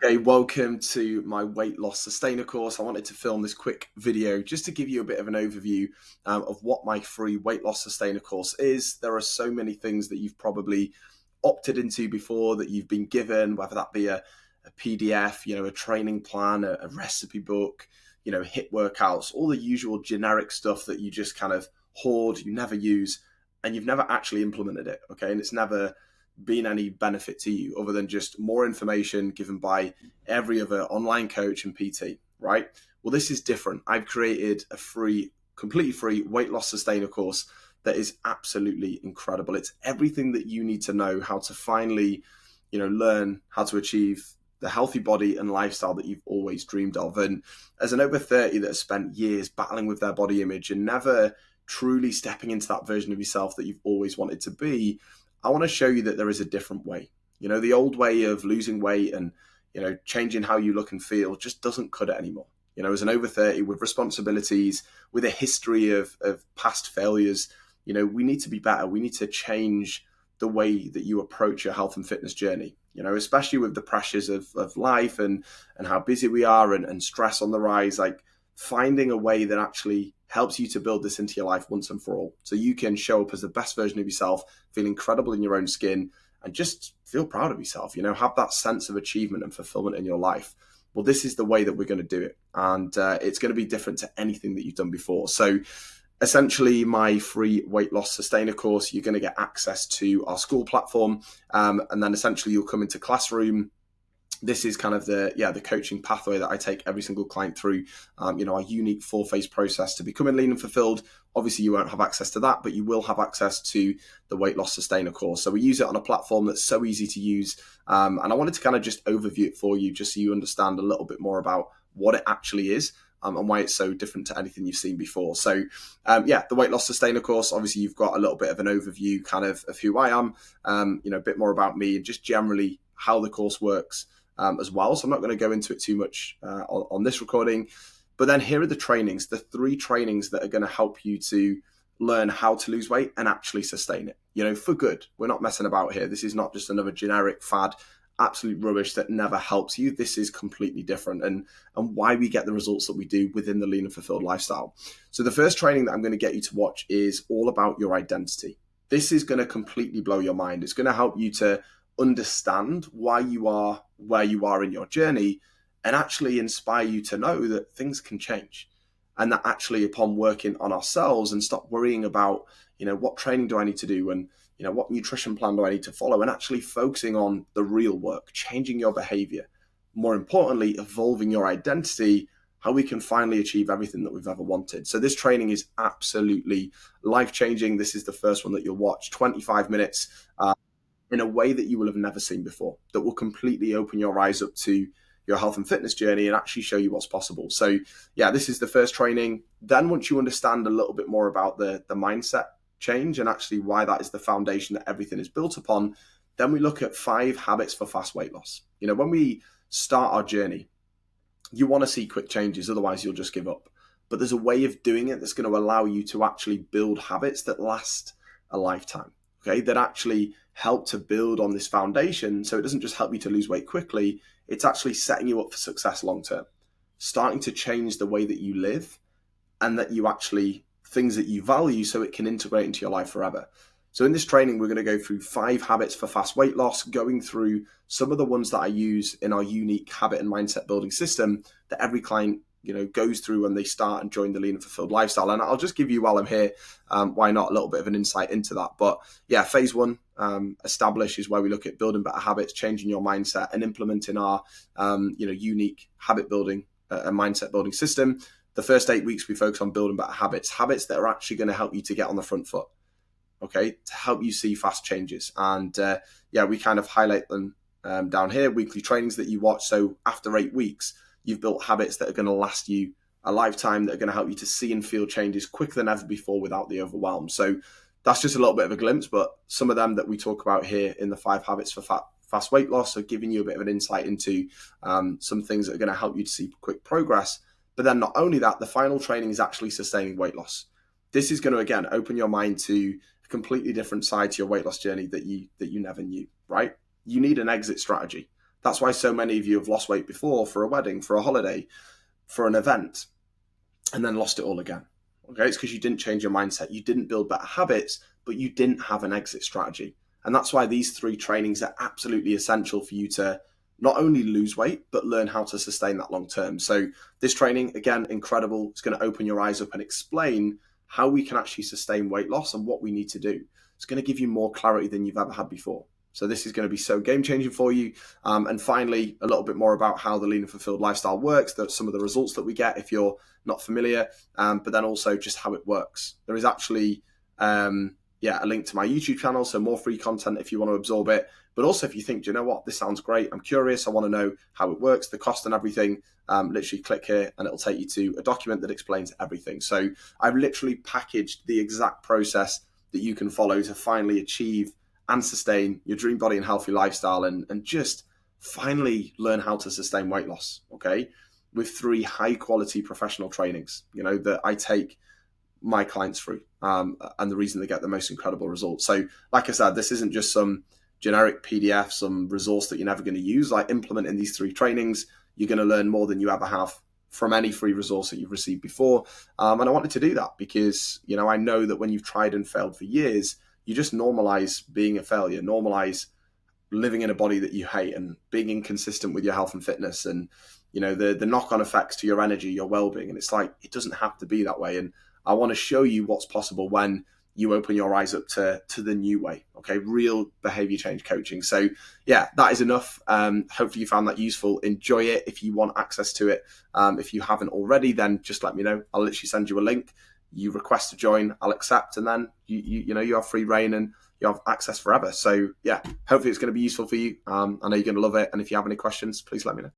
Okay, welcome to my weight loss sustainer course. I wanted to film this quick video just to give you a bit of an overview of what my free weight loss sustainer course is. There are so many things that you've probably opted into before that you've been given, whether that be a PDF, a training plan, a recipe book, HIIT workouts, all the usual generic stuff that you just kind of hoard, you never use, and you've never actually implemented it. Okay, and it's never been any benefit to you other than just more information given by every other online coach and PT, right? Well, this is different. I've created a completely free weight loss sustainer course that is absolutely incredible. It's everything that you need to know how to finally, learn how to achieve the healthy body and lifestyle that you've always dreamed of. And as an over 30 that has spent years battling with their body image and never truly stepping into that version of yourself that you've always wanted to be, I want to show you that there is a different way. The old way of losing weight and, changing how you look and feel just doesn't cut it anymore. As an over 30 with responsibilities, with a history of past failures, we need to be better. We need to change the way that you approach your health and fitness journey, especially with the pressures of life and how busy we are and stress on the rise, like finding a way that actually helps you to build this into your life once and for all. So you can show up as the best version of yourself, feel incredible in your own skin, and just feel proud of yourself, have that sense of achievement and fulfillment in your life. Well, this is the way that we're going to do it. And it's going to be different to anything that you've done before. So essentially, my free weight loss sustainer course, you're going to get access to our school platform. And then essentially you'll come into classroom. This is kind of the coaching pathway that I take every single client through, our unique 4-phase process to becoming lean and fulfilled. Obviously, you won't have access to that, but you will have access to the weight loss sustainer course. So we use it on a platform that's so easy to use. And I wanted to kind of just overview it for you, just so you understand a little bit more about what it actually is. And why it's so different to anything you've seen before. So, the weight loss sustainer course, obviously you've got a little bit of an overview kind of who I am, a bit more about me and just generally how the course works as well. So I'm not going to go into it too much on this recording. But then here are the trainings, the 3 trainings that are going to help you to learn how to lose weight and actually sustain it, for good. We're not messing about here. This is not just another generic fad, absolute rubbish that never helps you. This is completely different and why we get the results that we do within the lean and fulfilled lifestyle. So the first training that I'm going to get you to watch is all about your identity. This is going to completely blow your mind. It's going to help you to understand why you are where you are in your journey and actually inspire you to know that things can change. And that actually upon working on ourselves and stop worrying about, what training do I need to do and, what nutrition plan do I need to follow, and actually focusing on the real work, changing your behavior, more importantly, evolving your identity, how we can finally achieve everything that we've ever wanted. So this training is absolutely life-changing. This is the first one that you'll watch, 25 minutes in a way that you will have never seen before, that will completely open your eyes up to your health and fitness journey and actually show you what's possible. So this is the first training. Then once you understand a little bit more about the mindset change and actually why that is the foundation that everything is built upon, then we look at 5 habits for fast weight loss. When we start our journey, you want to see quick changes, otherwise you'll just give up. But there's a way of doing it that's going to allow you to actually build habits that last a lifetime, okay, that actually help to build on this foundation. So it doesn't just help you to lose weight quickly, it's actually setting you up for success long term, starting to change the way that you live and that you actually things that you value so it can integrate into your life forever. So in this training, we're going to go through 5 habits for fast weight loss, going through some of the ones that I use in our unique habit and mindset building system that every client, goes through when they start and join the lean and fulfilled lifestyle. And I'll just give you, while I'm here, why not, a little bit of an insight into that. But phase 1, establish, is where we look at building better habits, changing your mindset and implementing our, unique habit building and mindset building system. The first 8 weeks, we focus on building better habits that are actually going to help you to get on the front foot, okay, to help you see fast changes. And we kind of highlight them down here, weekly trainings that you watch. So after 8 weeks, you've built habits that are going to last you a lifetime, that are going to help you to see and feel changes quicker than ever before without the overwhelm. So that's just a little bit of a glimpse, but some of them that we talk about here in the 5 habits for fast weight loss are giving you a bit of an insight into some things that are going to help you to see quick progress. But then not only that, the final training is actually sustaining weight loss. This is going to, again, open your mind to a completely different side to your weight loss journey that you never knew, right? You need an exit strategy. That's why so many of you have lost weight before, for a wedding, for a holiday, for an event, and then lost it all again. Okay, it's because you didn't change your mindset, you didn't build better habits, but you didn't have an exit strategy. And that's why these 3 trainings are absolutely essential for you to not only lose weight, but learn how to sustain that long term. So this training, again, incredible. It's going to open your eyes up and explain how we can actually sustain weight loss and what we need to do. It's going to give you more clarity than you've ever had before. So this is going to be so game changing for you. And finally, a little bit more about how the lean and fulfilled lifestyle works, some of the results that we get if you're not familiar, but then also just how it works. There is actually a link to my YouTube channel, so more free content if you want to absorb it. But also if you think, do you know what, this sounds great, I'm curious, I want to know how it works, the cost and everything, literally click here and it'll take you to a document that explains everything. So I've literally packaged the exact process that you can follow to finally achieve and sustain your dream body and healthy lifestyle, and just finally learn how to sustain weight loss, okay? With 3 high quality professional trainings, that I take my clients through, and the reason they get the most incredible results. So like I said, this isn't just some generic PDF, some resource that you're never going to use. Like, implementing these 3 trainings, you're going to learn more than you ever have from any free resource that you've received before. And I wanted to do that because, I know that when you've tried and failed for years, you just normalize being a failure, normalize living in a body that you hate and being inconsistent with your health and fitness, and, the knock-on effects to your energy, your well-being. And it's like, it doesn't have to be that way. And I want to show you what's possible when you open your eyes up to the new way, okay? Real behavior change coaching. So yeah, that is enough. Hopefully you found that useful. Enjoy it. If you want access to it, if you haven't already, then just let me know. I'll literally send you a link. You request to join, I'll accept, and then you have free reign and you have access forever. So yeah, hopefully it's going to be useful for you. I know you're going to love it. And if you have any questions, please let me know.